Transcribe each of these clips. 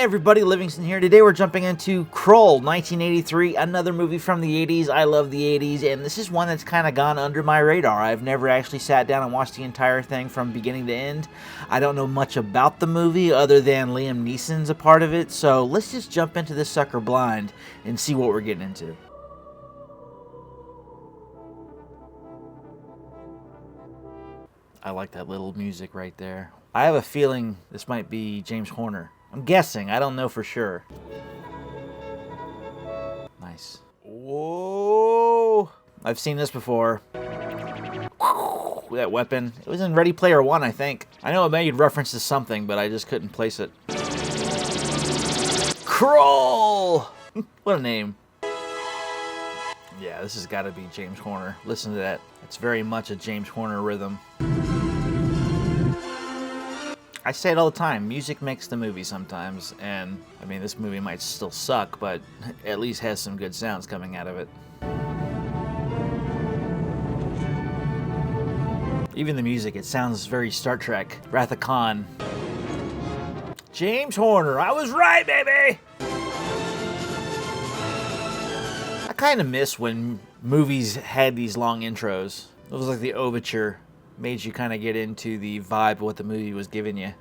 everybody, Livingston here. Today we're jumping into Krull, 1983, another movie from the 80s. I love the 80s, and this is one that's kind of gone under my radar. I've never actually sat down and watched the entire thing from beginning to end. I don't know much about the movie other than Liam Neeson's a part of it, so let's just jump into this sucker blind and see what we're getting into. I like that little music right there. I have a feeling this might be James Horner. I'm guessing. I don't know for sure. Nice. Whoa! I've seen this before. That weapon. It was in Ready Player One, I think. I know it made reference to something, but I just couldn't place it. Krull! What a name. Yeah, this has got to be James Horner. Listen to that. It's very much a James Horner rhythm. I say it all the time, music makes the movie sometimes, and I mean, this movie might still suck, but at least has some good sounds coming out of it. Even the music, it sounds very Star Trek. Wrath of Khan. James Horner, I was right, baby! I kind of miss when movies had these long intros. It was like the overture. Made you kind of get into the vibe of what the movie was giving you.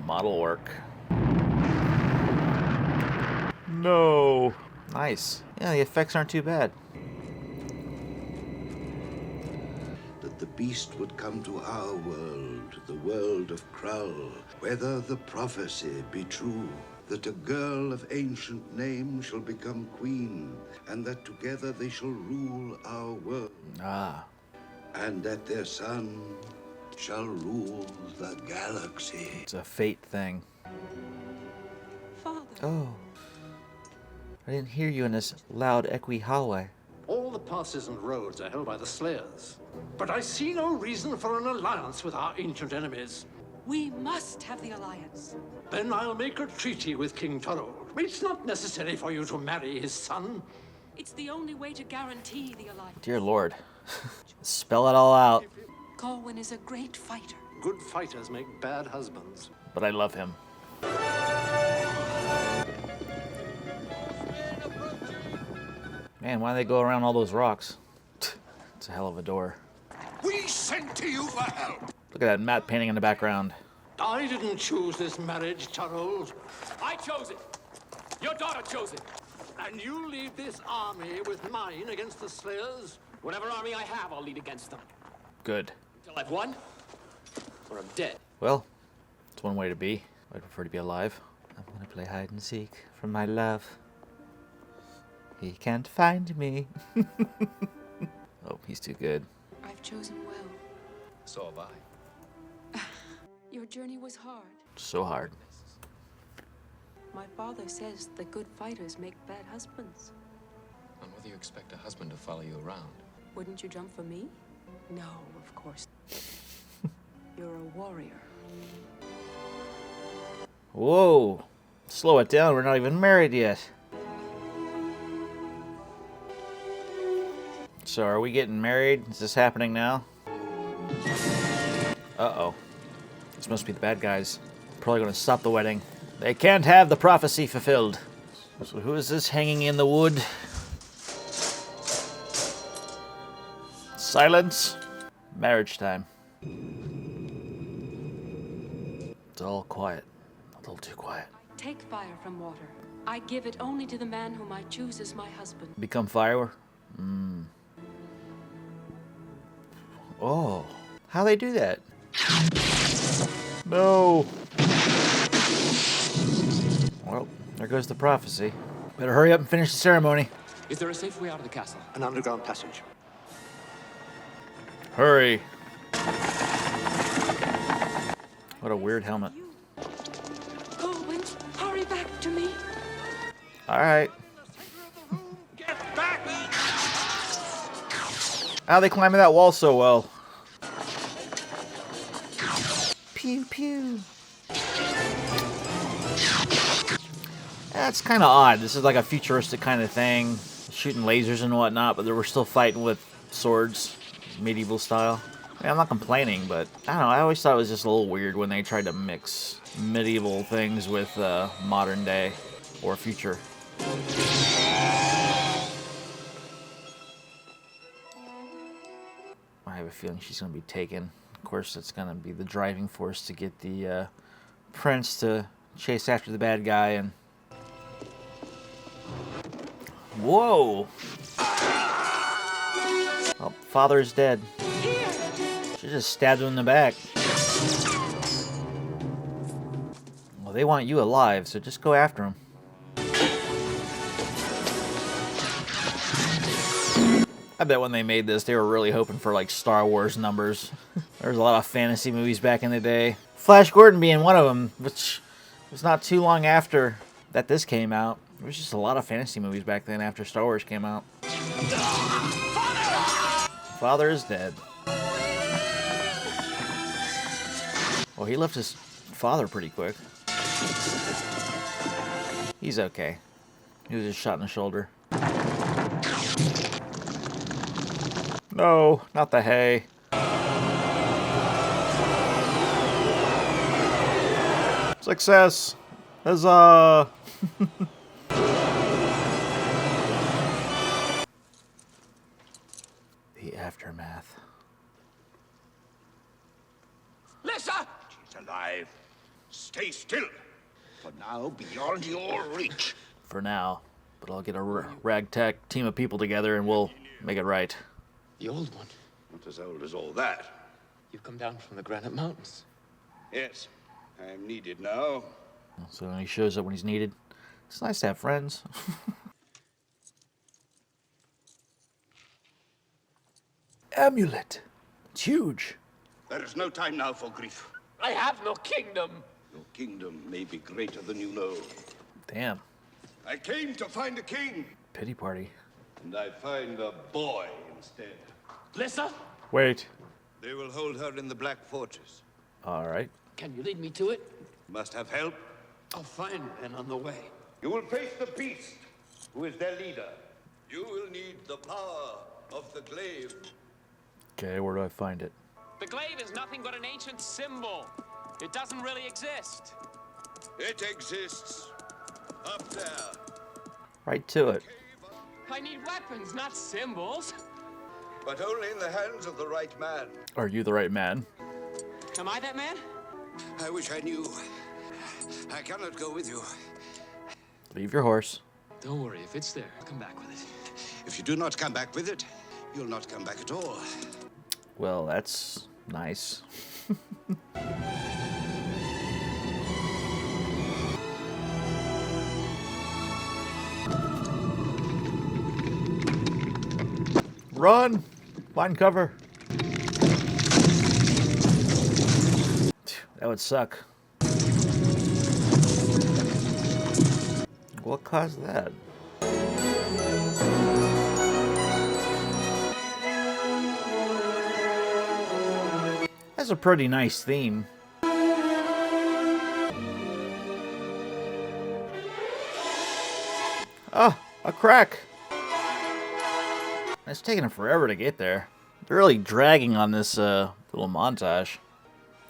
Model work. No. Nice. Yeah, the effects aren't too bad. That the beast would come to our world, the world of Krull, whether the prophecy be true. That a girl of ancient name shall become queen, and that together they shall rule our world. Ah. And that their son shall rule the galaxy. It's a fate thing. Father. Oh. I didn't hear you in this loud, echoey hallway. All the passes and roads are held by the Slayers. But I see no reason for an alliance with our ancient enemies. We must have the alliance. Then I'll make a treaty with King Krull. It's not necessary for you to marry his son. It's the only way to guarantee the alliance. Dear Lord. Spell it all out. Corwin is a great fighter. Good fighters make bad husbands. But I love him. Man, why do they go around all those rocks? It's a hell of a door. We sent to you for help. Look at that matte painting in the background. I didn't choose this marriage, Krull. I chose it. Your daughter chose it. And you lead this army with mine against the Slayers? Whatever army I have, I'll lead against them. Good. Until I've won, or I'm dead. Well, it's one way to be. I'd prefer to be alive. I'm gonna play hide and seek from my love. He can't find me. Oh, he's too good. I've chosen well. So have I. Your journey was hard. So hard. My father says that good fighters make bad husbands. And whether you expect a husband to follow you around. Wouldn't you jump for me? No, of course. You're a warrior. Whoa. Slow it down. We're not even married yet. So are we getting married? Is this happening now? Uh-oh. This must be the bad guys. Probably going to stop the wedding. They can't have the prophecy fulfilled. So who is this hanging in the wood? Silence. Marriage time. It's all quiet. A little too quiet. Take fire from water. I give it only to the man whom I choose as my husband. Become fire? Oh. How they do that? No. Well, there goes the prophecy. Better hurry up and finish the ceremony. Is there a safe way out of the castle? An underground passage. Hurry. What a weird helmet. Corwin, hurry back to me. Alright. Get back! How they climbing that wall so well? Pew pew. That's kind of odd. This is like a futuristic kind of thing. Shooting lasers and whatnot, but they were still fighting with swords. Medieval style. I mean, I'm not complaining, but I don't know. I always thought it was just a little weird when they tried to mix medieval things with modern day or future. I have a feeling she's going to be taken. Of course, it's going to be the driving force to get the prince to chase after the bad guy. And whoa! Oh, father is dead. She just stabbed him in the back. Well, they want you alive, so just go after him. I bet when they made this, they were really hoping for like Star Wars numbers. There was a lot of fantasy movies back in the day. Flash Gordon being one of them, which was not too long after that this came out. There was just a lot of fantasy movies back then after Star Wars came out. Father is dead. Well, he left his father pretty quick. He's okay. He was just shot in the shoulder. No, not the hay. Success! Huzzah! The aftermath. Lisa! She's alive. Stay still. For now, beyond your reach. For now. But I'll get a ragtag team of people together and we'll make it right. The old one. Not as old as all that. You've come down from the Granite Mountains. Yes, I am needed now. So he shows up when he's needed. It's nice to have friends. Amulet. It's huge. There is no time now for grief. I have no kingdom. Your kingdom may be greater than you know. Damn. I came to find a king, Pity party. and I find a boy instead. Lisa? Wait. They will hold her in the Black Fortress. Alright. Can you lead me to it? Must have help. I'll find men on the way. You will face the beast, who is their leader. You will need the power of the glaive. Okay, where do I find it? The glaive is nothing but an ancient symbol. It doesn't really exist. It exists up there. Right to it. I need weapons, not symbols. But only in the hands of the right man. Are you the right man? Am I that man? I wish I knew. I cannot go with you. Leave your horse. Don't worry, if it's there, I'll come back with it. If you do not come back with it, you'll not come back at all. Well, that's nice. Run! Find cover. That would suck. What caused that? That's a pretty nice theme. Oh, a crack. It's taking them forever to get there. They're really dragging on this little montage.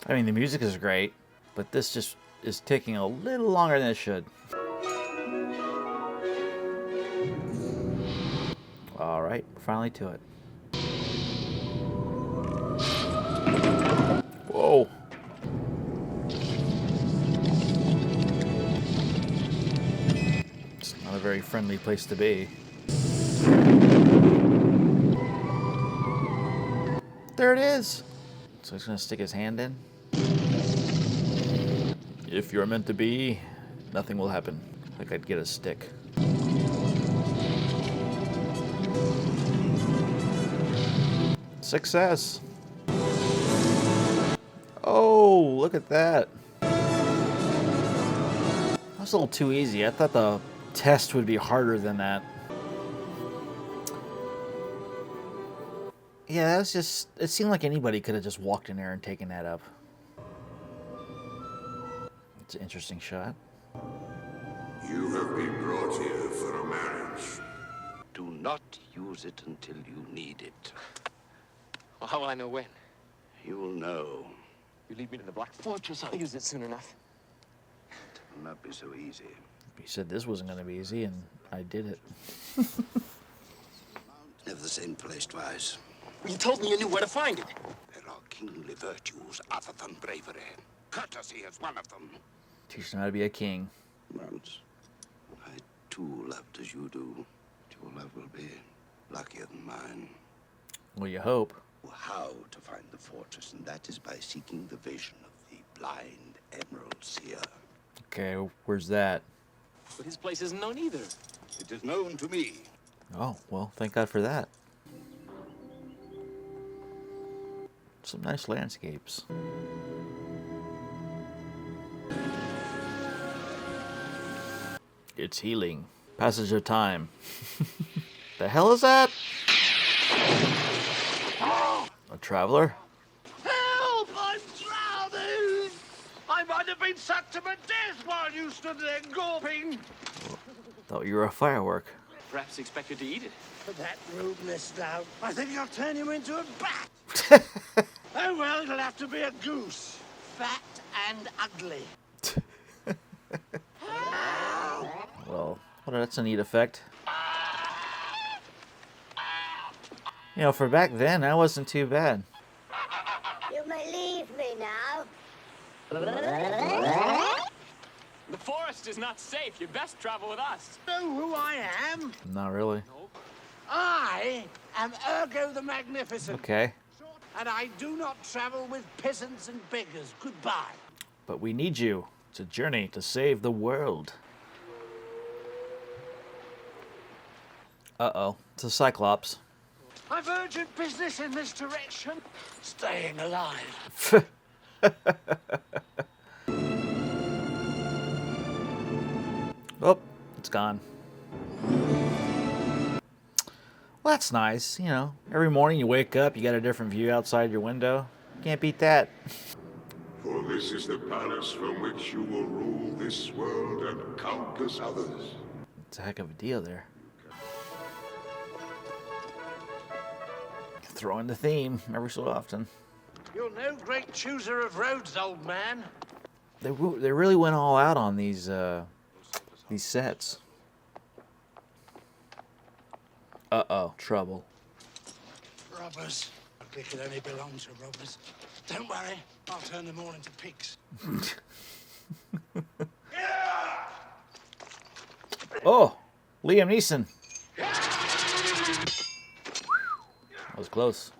I mean, the music is great, but this just is taking a little longer than it should. All right, finally to it. Whoa. It's not a very friendly place to be. There it is. So he's gonna stick his hand in. If you're meant to be, nothing will happen. Like I'd get a stick. Success. Oh, look at that. That was a little too easy. I thought the test would be harder than that. Yeah, that's just... It seemed like anybody could have just walked in there and taken that up. It's an interesting shot. You have been brought here for a marriage. Do not use it until you need it. Well, how will I know when? You'll know. You lead me to the Black Fortress, I'll use it soon enough. It will not be so easy. He said this wasn't going to be easy, and I did it. Never the same place twice. You told me you knew where to find it. There are kingly virtues other than bravery. Courtesy is one of them. Teach him how to be a king. Once, I too loved as you do. Your love will be luckier than mine. Well, you hope. How to find the fortress, and that is by seeking the vision of the blind emerald seer. Okay, where's that? But his place isn't known either. It is known to me. Oh, well, thank God for that. Some nice landscapes. It's healing. Passage of time. The hell is that? A traveler? Help! I'm drowning! I might have been sucked to my death while you stood there gawping. Thought you were a firework. Perhaps he expected to eat it. That rudeness now. I think I'll turn you into a bat. Oh well, it'll have to be a goose. Fat and ugly. Well, that's a neat effect. You know, for back then, that wasn't too bad. You may leave me now. The forest is not safe. You best travel with us. Know who I am? Not really. I am Ergo the Magnificent. Okay. And I do not travel with peasants and beggars. Goodbye. But we need you. It's a journey to save the world. Uh-oh. It's a Cyclops. I've urgent business in this direction. Staying alive. Oh, it's gone. Well, that's nice. You know, every morning you wake up, you got a different view outside your window. Can't beat that. For this is the palace from which you will rule this world and countless others. It's a heck of a deal there. Throw in the theme every so often. You're no great chooser of roads, old man. They really went all out on these sets. Uh-oh, trouble. Robbers. They could only belong to robbers. Don't worry, I'll turn them all into pigs. Oh, Liam Neeson. That was close.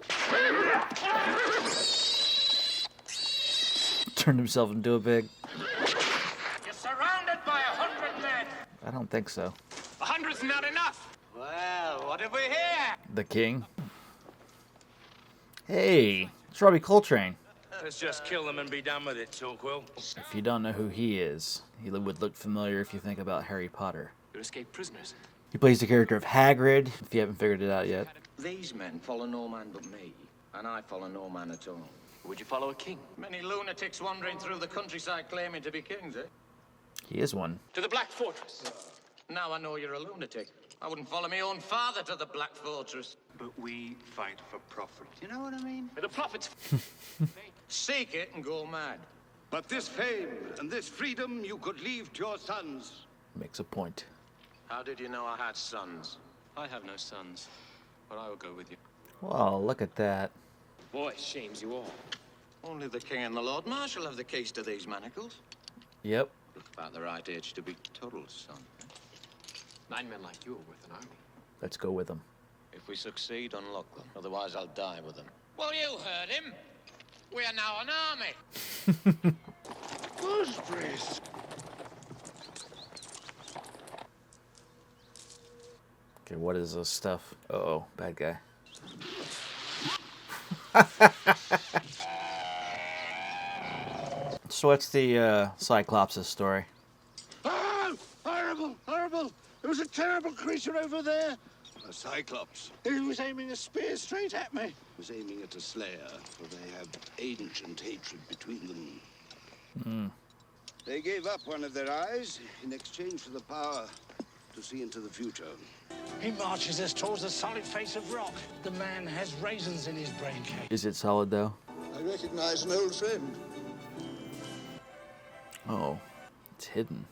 Turned himself into a pig. You're surrounded by 100 men. I don't think so. 100's not enough. Well, what have we here? The king. Hey, it's Robbie Coltrane. Let's just kill them and be done with it, Krull. If you don't know who he is, he would look familiar if you think about Harry Potter. You're escaped prisoners. He plays the character of Hagrid, if you haven't figured it out yet. These men follow no man but me, and I follow no man at all. Would you follow a king? Many lunatics wandering through the countryside claiming to be kings, eh? He is one. To the Black Fortress. Now I know you're a lunatic. I wouldn't follow my own father to the Black Fortress. But we fight for profit. You know what I mean? The profits. Seek it and go mad. But this fame and this freedom you could leave to your sons. Makes a point. How did you know I had sons? I have no sons, but I will go with you. Well, look at that. Boy, shames you all. Only the king and the Lord Marshal have the keys to these manacles. Yep. Look about the right age to be Tuttle's son. 9 men like you are worth an army. Let's go with him. If we succeed, unlock them. Otherwise, I'll die with them. Well, you heard him. We are now an army. Gooseberries. Okay, what is this stuff? Uh-oh, bad guy. So what's the Cyclops' story? Oh, horrible, horrible. There was a terrible creature over there. A Cyclops He was aiming a spear straight at me. was aiming at a slayer, for they have ancient hatred between them. They gave up one of their eyes in exchange for the power to see into the future. He marches us towards the solid face of rock. The man has raisins in his brain case. Is it solid, though? I recognize an old friend. Oh, it's hidden.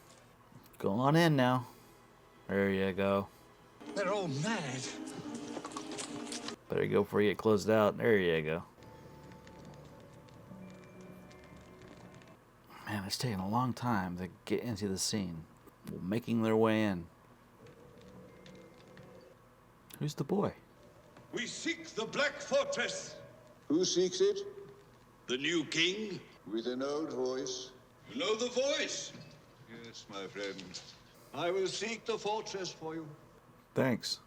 Go on in now. There you go. They're all mad. Better go before you get closed out. There you go. Man, it's taking a long time to get into the scene. Making their way in. Who's the boy? We seek the Black Fortress. Who seeks it? The new king. With an old voice. You know the voice. Yes, my friend. I will seek the fortress for you. Thanks.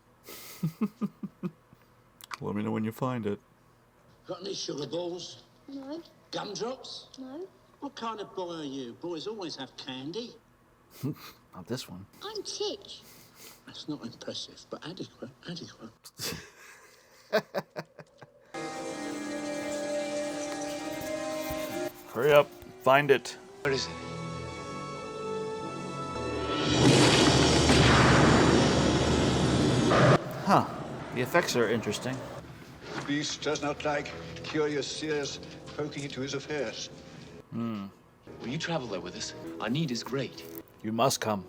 Let me know when you find it. Got any sugar balls? No, Gumdrops? no. What kind of boy are you? Boys always have candy. Not this one. I'm Titch. That's not impressive, but adequate, adequate. Hurry up. Find it. What is it? Huh. The effects are interesting. The beast does not like curious seers poking into his affairs. Will you travel there with us? Our need is great. You must come.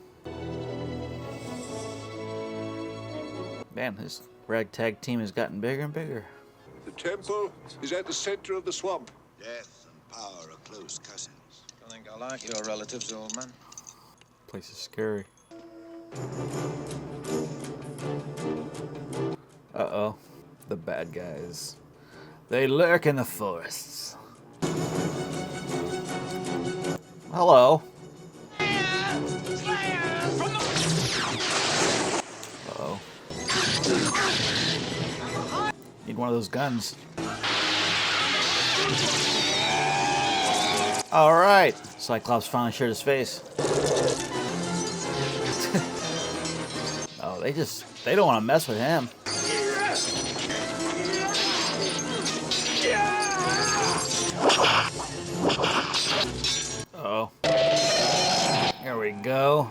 Man, this ragtag team has gotten bigger and bigger. The temple is at the center of the swamp. Death and power are close cousins. I think I like your relatives, old man. Place is scary. Uh-oh. The bad guys. They lurk in the forests. Hello. Uh-oh. Need one of those guns. All right. Cyclops finally showed his face. Oh, they don't want to mess with him. Uh-oh. There we go.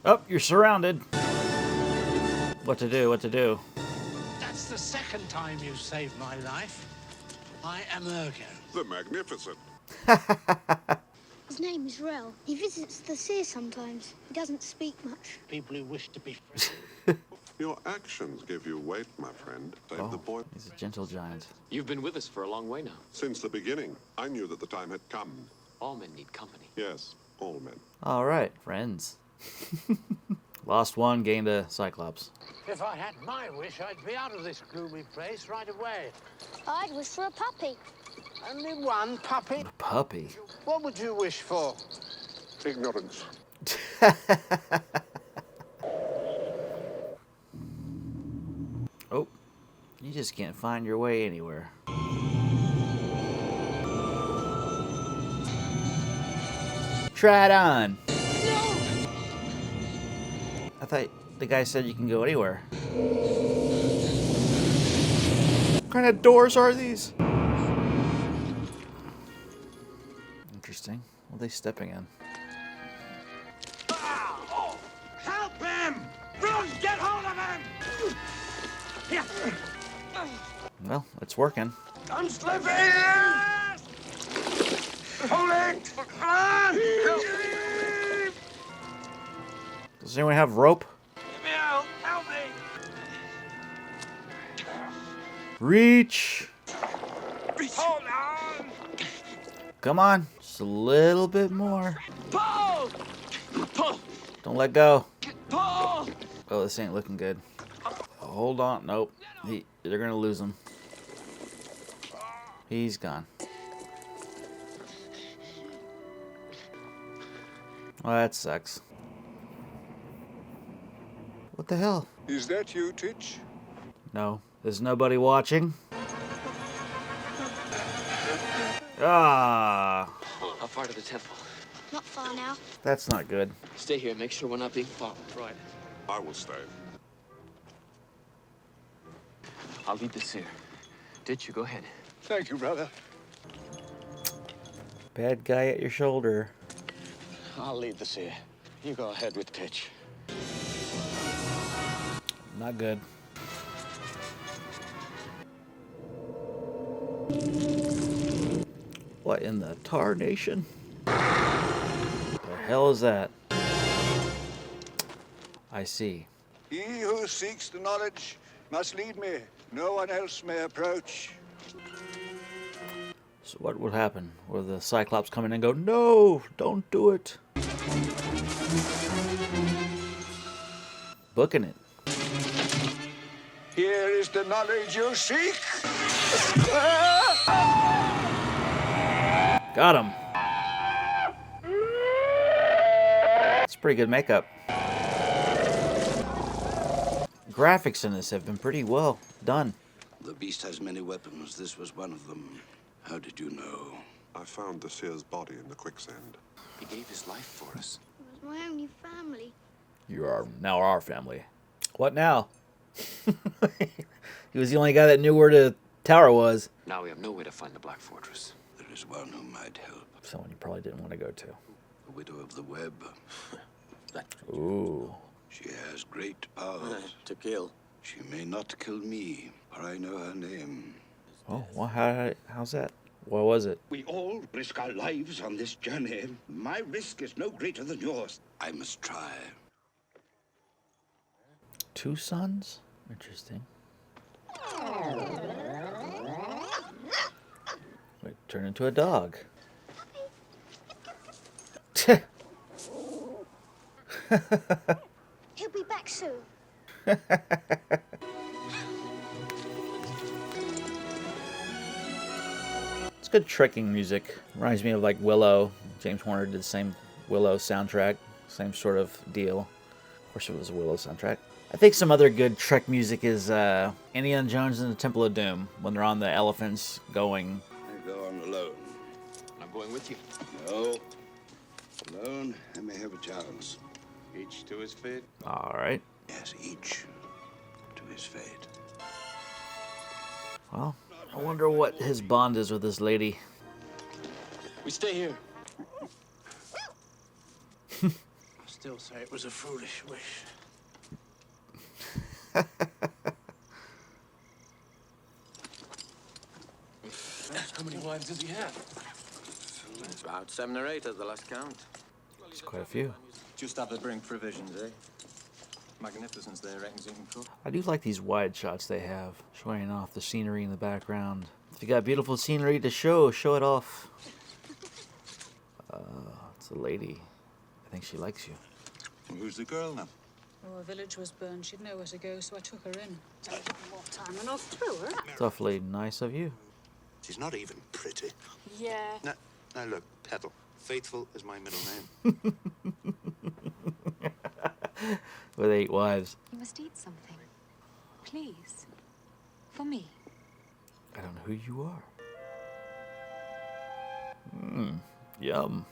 Oh, you're surrounded. What to do, what to do? That's the second time you've saved my life. I am Ergo. The Magnificent. His name is Rel. He visits the seer sometimes. He doesn't speak much. People who wish to be friends. Your actions give you weight, my friend. Save the boy. He's a gentle giant. You've been with us for a long way now. Since the beginning, I knew that the time had come. All men need company. Yes, all men. All right, friends. Lost one, gained a Cyclops. If I had my wish, I'd be out of this gloomy place right away. I'd wish for a puppy. Only one puppy? A puppy? What would you wish for? Ignorance. Oh, you just can't find your way anywhere. Try it on. No! I thought the guy said you can go anywhere. What kind of doors are these? Interesting. What are they stepping in? Oh, help him! Run, get hold of him! Here. Well, it's working. I'm slipping! Hold it! Run! Help me! Does anyone have rope? Let me out! Help me! Reach! Hold on! Come on. Just a little bit more. Pull! Pull! Don't let go. Pull! Oh, this ain't looking good. Hold on. Nope. They're going to lose him. He's gone. Well, that sucks. What the hell? Is that you, Titch? No. There's nobody watching. Ah. How far to the temple? Not far now. That's not good. Stay here. Make sure we're not being followed. Right. I will stay. I'll lead the seer. Ditch, you go ahead. Thank you, brother. Bad guy at your shoulder. I'll lead the seer. You go ahead with Titch. Not good. What in the tar nation? The hell is that? I see. He who seeks the knowledge must lead me. No one else may approach. So what would happen? Will the Cyclops come in and go, no, don't do it? Booking it. Here is the knowledge you seek. Got him. It's pretty good makeup. Graphics in this have been pretty well done. The beast has many weapons. This was one of them. How did you know? I found the seer's body in the quicksand. He gave his life for us. It was my only family. You are now our family. What now? He was the only guy that knew where the tower was. Now we have no way to find the Black Fortress. There is one who might help. Someone you probably didn't want to go to. The widow of the web. Ooh. She has great powers. To kill. She may not kill me, for I know her name. Oh, well, how's that? What was it? We all risk our lives on this journey. My risk is no greater than yours. I must try. 2 sons? Interesting. Wait, turn into a dog. He'll be back soon. It's good tricking music. Reminds me of like Willow. James Horner did the same Willow soundtrack. Same sort of deal. Of course it was a Willow soundtrack. I think some other good Trek music is Indiana Jones and the Temple of Doom. When they're on the elephants going. I go on alone. I'm going with you. No. Alone, I may have a chance. Each to his fate. Alright. Yes, each to his fate. Well, I wonder what his bond is with this lady. We stay here. I still say it was a foolish wish. How many wives does he have? About 7 or 8 at the last count. It's quite a few. Just have to bring provisions, eh? Magnificence there, reckons you can cook. I do like these wide shots they have, showing off the scenery in the background. If you got beautiful scenery to show it off. It's a lady. I think she likes you. Who's the girl now? Oh, her village was burned. She'd nowhere to go, so I took her in. I didn't want time enough threw her out. It's awfully nice of you. She's not even pretty. Yeah. Now look, Petal. Faithful is my middle name. With 8 wives. You must eat something. Please. For me. I don't know who you are. Yum.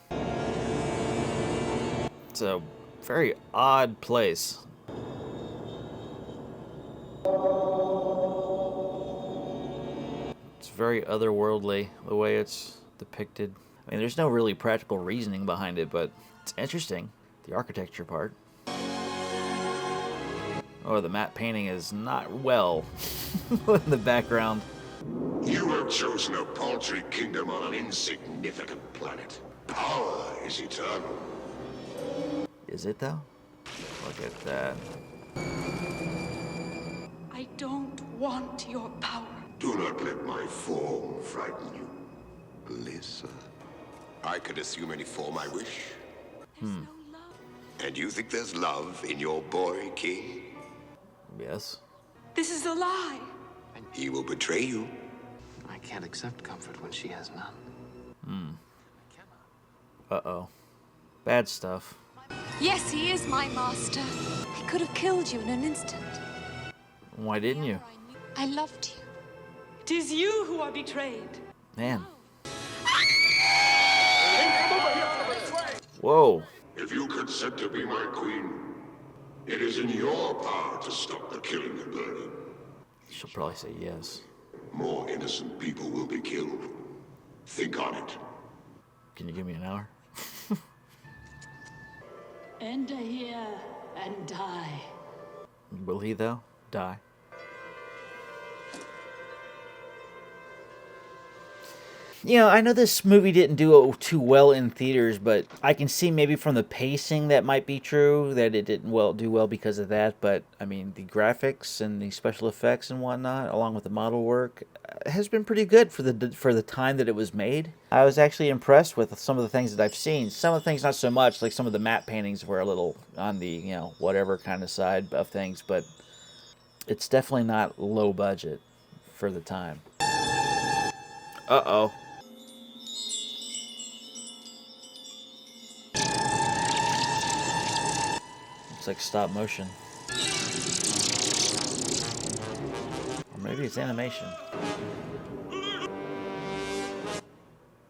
It's a very odd place. It's very otherworldly, the way it's depicted. I mean, there's no really practical reasoning behind it, but it's interesting. The architecture part. Oh, the matte painting is not well in the background. You have chosen a paltry kingdom on an insignificant planet. Power is eternal. Is it, though? Look at that. I don't want your power. Do not let my form frighten you. Lisa, I could assume any form I wish. There's no love. And you think there's love in your boy, King? Yes. This is a lie. He will betray you. I can't accept comfort when she has none. Uh-oh. Bad stuff. Yes, he is my master. I could have killed you in an instant. Why didn't you? I loved you. It is you who are betrayed. Man. Whoa. If you consent to be my queen, it is in your power to stop the killing and burning. She'll probably say yes. More innocent people will be killed. Think on it. Can you give me an hour? Enter here and die. Will he, though? Die. You know, I know this movie didn't do too well in theaters, but I can see maybe from the pacing that might be true, that it didn't do well because of that. But, I mean, the graphics and the special effects and whatnot, along with the model work, has been pretty good for the time that it was made. I was actually impressed with some of the things that I've seen. Some of the things not so much, like some of the matte paintings were a little on the, you know, whatever kind of side of things, but it's definitely not low budget for the time. Uh-oh. It's like stop motion. Or maybe it's animation.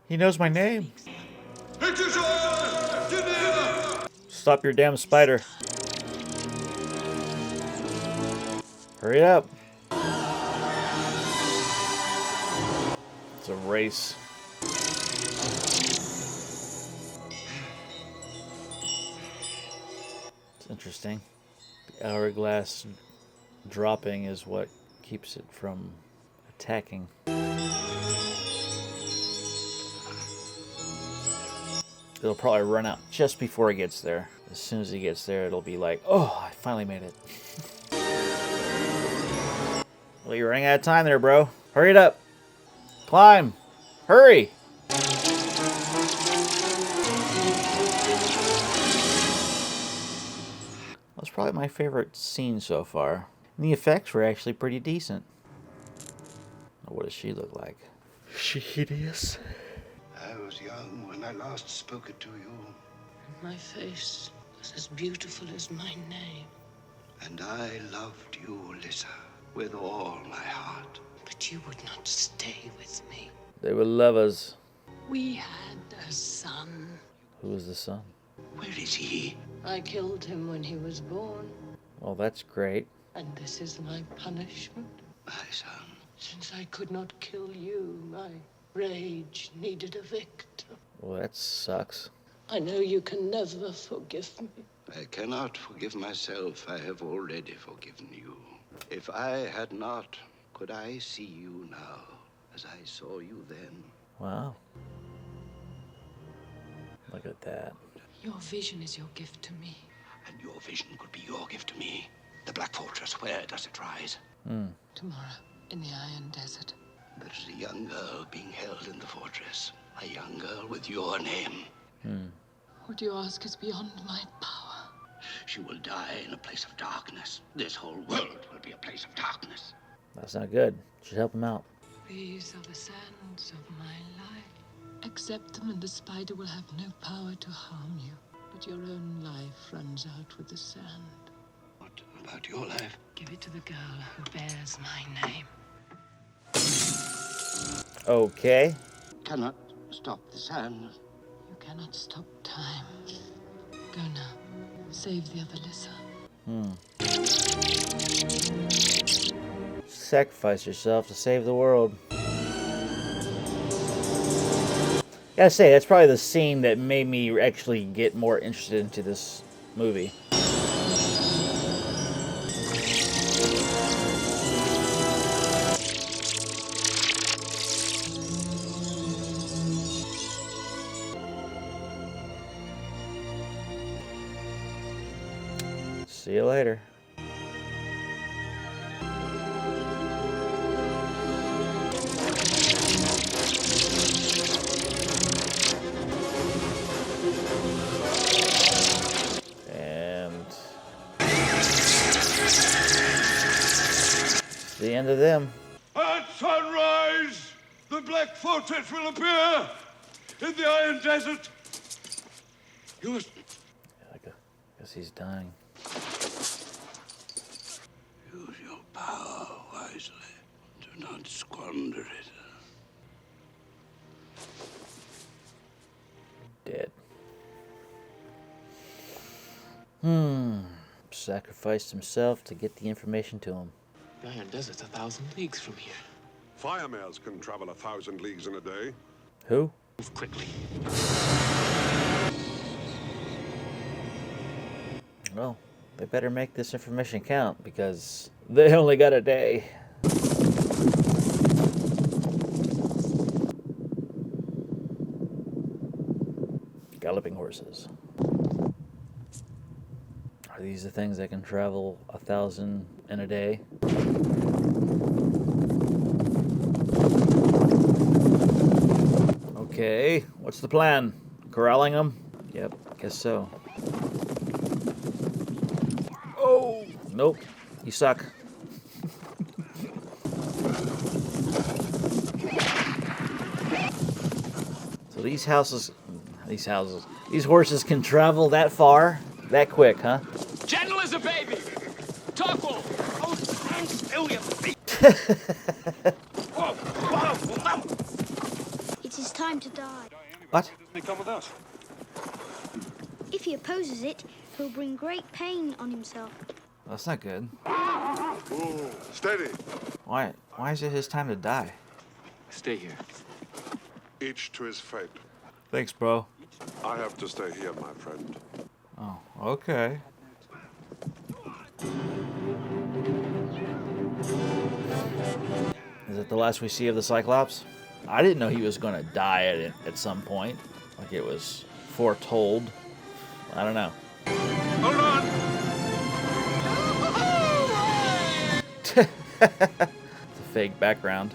He knows my name. Stop your damn spider. Hurry up. It's a race. It's interesting. The hourglass dropping is what keeps it from attacking. It'll probably run out just before it gets there. As soon as he gets there, it'll be like, oh, I finally made it. Well, you're running out of time there, bro. Hurry it up. Climb. Hurry. That's probably my favorite scene so far. And the effects were actually pretty decent. What does she look like? Is she hideous? I was young when I last spoke it to you. My face was as beautiful as my name. And I loved you, Lisa, with all my heart. But you would not stay with me. They were lovers. We had a son. Who was the son? Where is he? I killed him when he was born. Well, that's great. And this is my punishment. My son. Since I could not kill you, my rage needed a victim. Well, that sucks. I know you can never forgive me. I cannot forgive myself. I have already forgiven you. If I had not, could I see you now as I saw you then? Wow. Look at that. Your vision is your gift to me. And your vision could be your gift to me. The Black Fortress, where does it rise? Tomorrow, in the Iron Desert. There is a young girl being held in the fortress. A young girl with your name. What you ask is beyond my power. She will die in a place of darkness. This whole world will be a place of darkness. That's not good. Should help him out. These are the sands of my life. Accept them and the spider will have no power to harm you. But your own life runs out with the sand. What about your life? Give it to the girl who bears my name. Okay. Cannot stop the sand. You cannot stop time. Go now. Save the other Lisa. Sacrifice yourself to save the world. Gotta say, that's probably the scene that made me actually get more interested into this movie. See you later. And it's the end of them. At sunrise, the Black Fortress will appear in the Iron Desert. You must... I guess he's dying. Use your power wisely. Do not squander it. Dead. Sacrificed himself to get the information to him. The Iron Desert's 1,000 leagues from here. Fire mares can travel 1,000 leagues in a day. Who? Move quickly. Well, they better make this information count, because They only got a day. Galloping horses. Are these the things that can travel 1,000 in a day? Okay, what's the plan? Corralling them? Yep, guess so. Oh! Nope, you suck. So these horses can travel that far, that quick, huh? Gentle as a baby. Talk wolf. Oh, stand still, you beast! Whoa, whoa, whoa! It is time to die. What? They come with us. If he opposes it, he'll bring great pain on himself. That's not good. Ooh, steady. Why is it his time to die? Stay here. Each to his fate. Thanks, bro. I have to stay here, my friend. Oh, okay. Is it the last we see of the Cyclops? I didn't know he was going to die at some point. Like it was foretold. I don't know. Hold on! It's a fake background.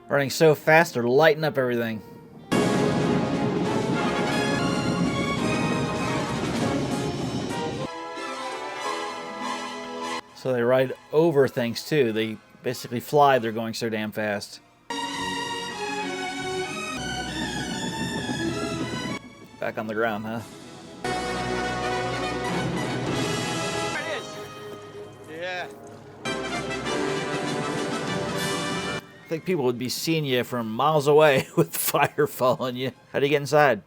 Running so fast, they're lighting up everything. So they ride over things too. They basically fly, they're going so damn fast. Back on the ground, huh? There it is. Yeah. I think people would be seeing you from miles away with fire following you. How do you get inside?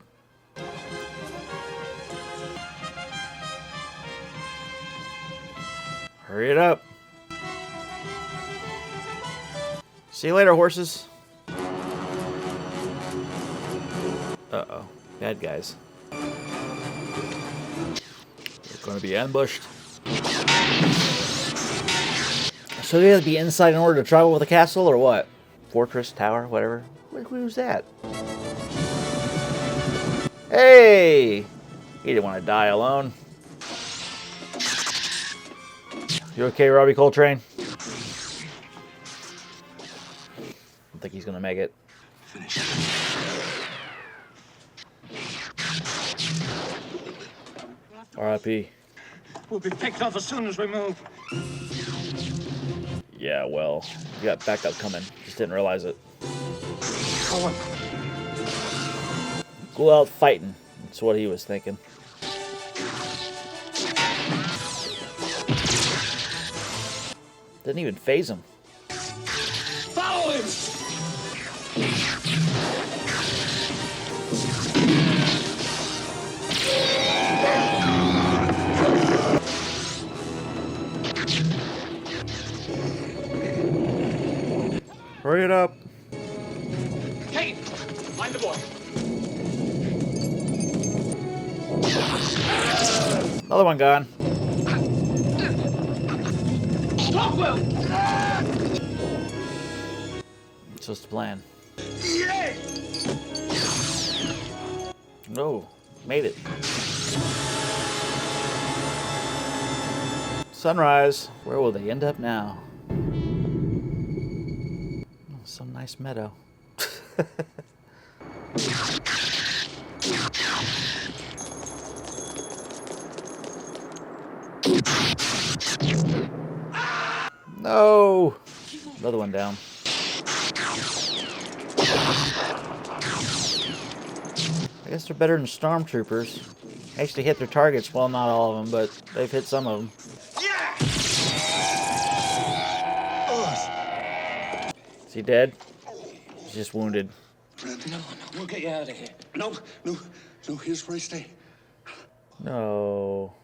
Hurry it up. See you later, horses. Uh-oh. Bad guys. They're going to be ambushed. So you have to be inside in order to travel with a castle, or what? Fortress, tower, whatever. Who's that? Hey! He didn't want to die alone. You okay, Robbie Coltrane? I don't think he's gonna make it. Finish. R.I.P. We'll be picked off as soon as we move. Yeah, well, you got backup coming. Just didn't realize it. Go on. Go out fighting. That's what he was thinking. Didn't even phase him. Follow him! Hurry it up. Kate, find the boy. Another one gone. Rockwell! It's just a plan. Yeah! No, made it. Sunrise. Where will they end up now? Oh, some nice meadow. No! Another one down. I guess they're better than stormtroopers. Actually hit their targets. Well, not all of them, but they've hit some of them. Is he dead? He's just wounded. No, we'll get you out of here. No, here's where I stay. No.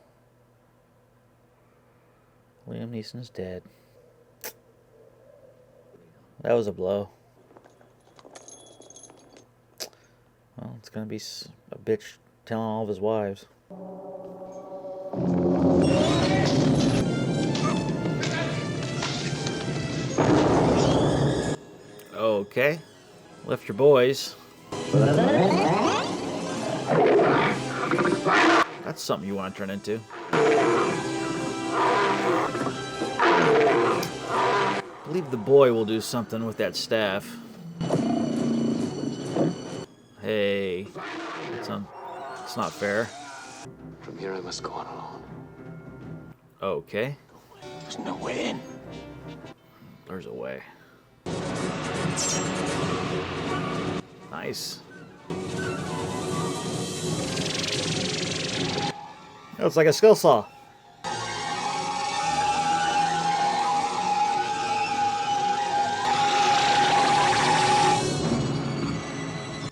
Liam Neeson's dead. That was a blow. Well, it's gonna be a bitch telling all of his wives. Okay. Lift your boys. That's something you want to turn into. I believe the boy will do something with that staff. Hey. It's not fair. From here I must go on alone. Okay. There's no way in. There's a way. Nice. Oh, it's like a skill saw.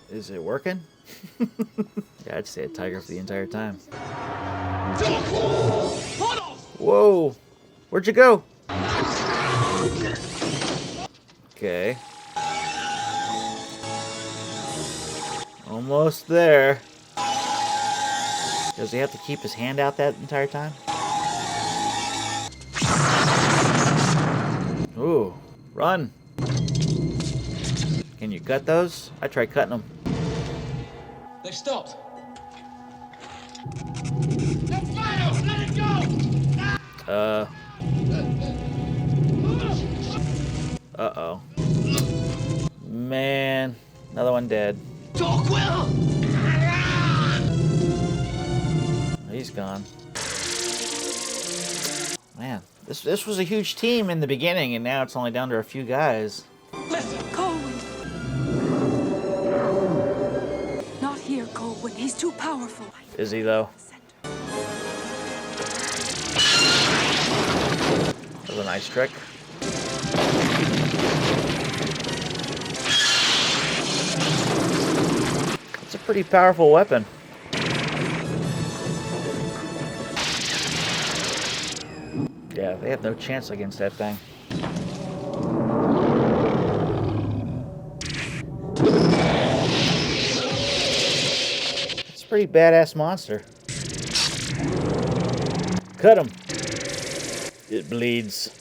Is it working? Yeah, I'd stay a tiger for the entire time. Whoa! Where'd you go? Okay. Almost there. Does he have to keep his hand out that entire time? Ooh, run. Can you cut those? I tried cutting them. They've stopped. Let's fire! Let it go! Uh-oh. Man, another one dead. Talk, Will! He's gone. Man, this was a huge team in the beginning, and now it's only down to a few guys. Colwyn. Not here, Colwyn. He's too powerful. Is he, though? That was a nice trick. It's a pretty powerful weapon. Yeah, they have no chance against that thing. It's a pretty badass monster. Cut him. It bleeds.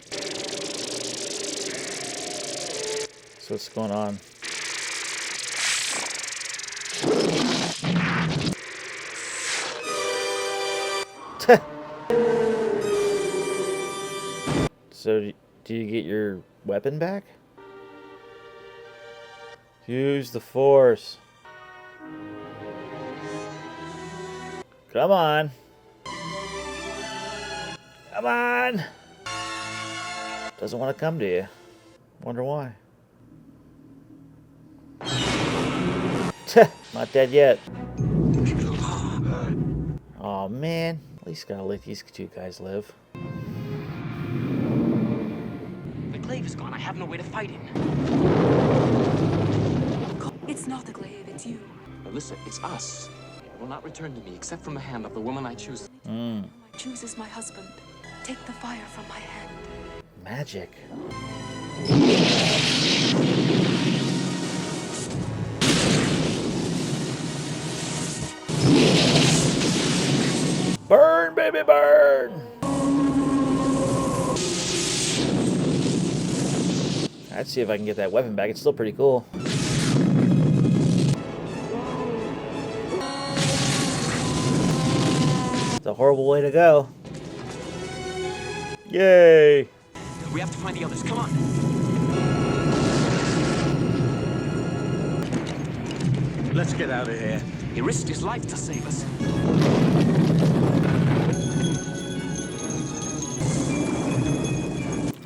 So what's going on? So, do you get your weapon back? Use the Force. Come on. Come on. Doesn't want to come to you. Wonder why. Not dead yet. Oh man, at least gotta let these two guys live. The glaive is gone. I have no way to fight it. It's not the glaive, it's you. Alyssa, it's us. It will not return to me except from the hand of the woman I choose. Chooses my husband. Take the fire from my hand. Magic. Burn, baby, burn! I'd see if I can get that weapon back. It's still pretty cool. It's a horrible way to go. Yay! We have to find the others. Come on. Let's get out of here. He risked his life to save us.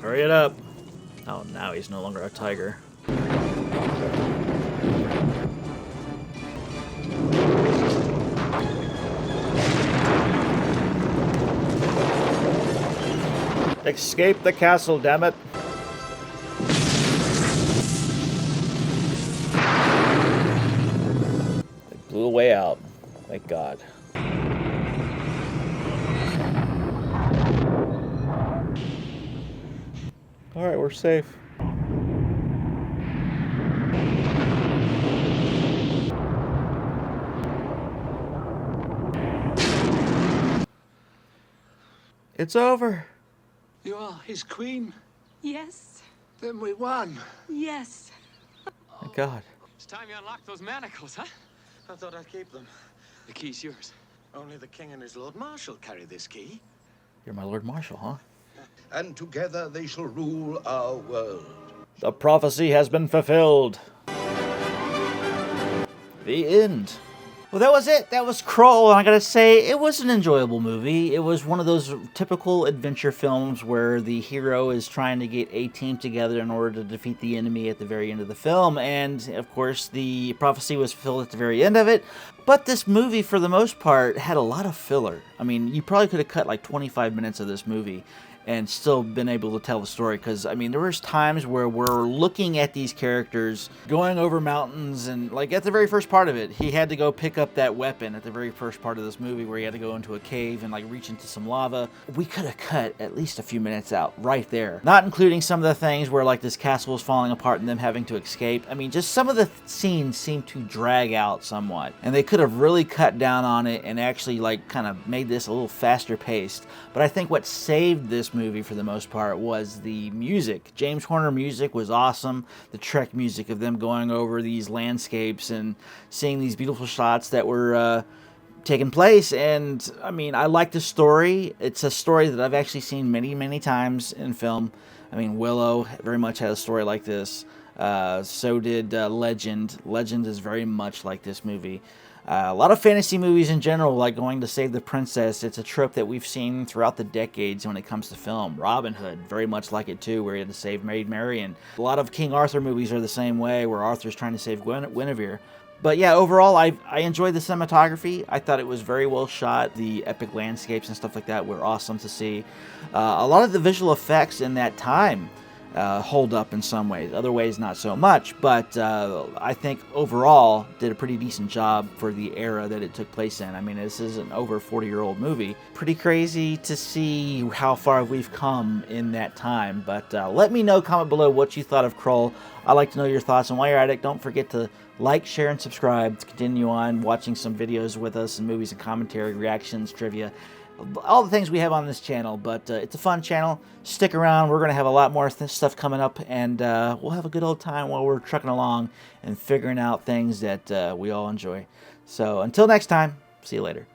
Hurry it up. Oh, now he's no longer a tiger. Escape the castle, damn it. They blew away out. Thank God. Alright, we're safe. It's over. You are his queen. Yes. Then we won. Yes. My God. It's time you unlocked those manacles, huh? I thought I'd keep them. The key's yours. Only the king and his Lord Marshal carry this key. You're my Lord Marshal, huh? And together they shall rule our world. The prophecy has been fulfilled. The end. Well, that was it. That was Krull, and I gotta say, it was an enjoyable movie. It was one of those typical adventure films where the hero is trying to get a team together in order to defeat the enemy at the very end of the film, and of course, the prophecy was fulfilled at the very end of it. But this movie, for the most part, had a lot of filler. I mean, you probably could have cut like 25 minutes of this movie and still been able to tell the story, because I mean there was times where we're looking at these characters going over mountains, and like at the very first part of it, he had to go pick up that weapon at the very first part of this movie where he had to go into a cave and like reach into some lava. We could have cut at least a few minutes out right there, not including some of the things where like this castle is falling apart and them having to escape. I mean, just some of the scenes seem to drag out somewhat, and they could have really cut down on it and actually like kind of made this a little faster paced. But I think what saved this movie for the most part was the music. James Horner music was awesome. The Trek music of them going over these landscapes and seeing these beautiful shots that were taking place. And I mean, I like the story. It's a story that I've actually seen many times in film. I mean, Willow very much had a story like this. So did Legend. Legend is very much like this movie. A lot of fantasy movies in general, like going to save the princess, it's a trope that we've seen throughout the decades when it comes to film. Robin Hood, very much like it too, where he had to save Maid Marian. A lot of King Arthur movies are the same way, where Arthur's trying to save Guinevere. But yeah, overall, I enjoyed the cinematography. I thought it was very well shot. The epic landscapes and stuff like that were awesome to see. A lot of the visual effects in that time hold up in some ways. Other ways, not so much. But I think overall did a pretty decent job for the era that it took place in. I mean, this is an over 40-year-old movie. Pretty crazy to see how far we've come in that time. But let me know, comment below what you thought of Krull. I'd like to know your thoughts. And while you're at it, don't forget to like, share, and subscribe to continue on watching some videos with us and movies and commentary, reactions, trivia, all the things we have on this channel. But it's a fun channel. Stick around. We're going to have a lot more stuff coming up, and we'll have a good old time while we're trucking along and figuring out things that we all enjoy. So until next time, see you later.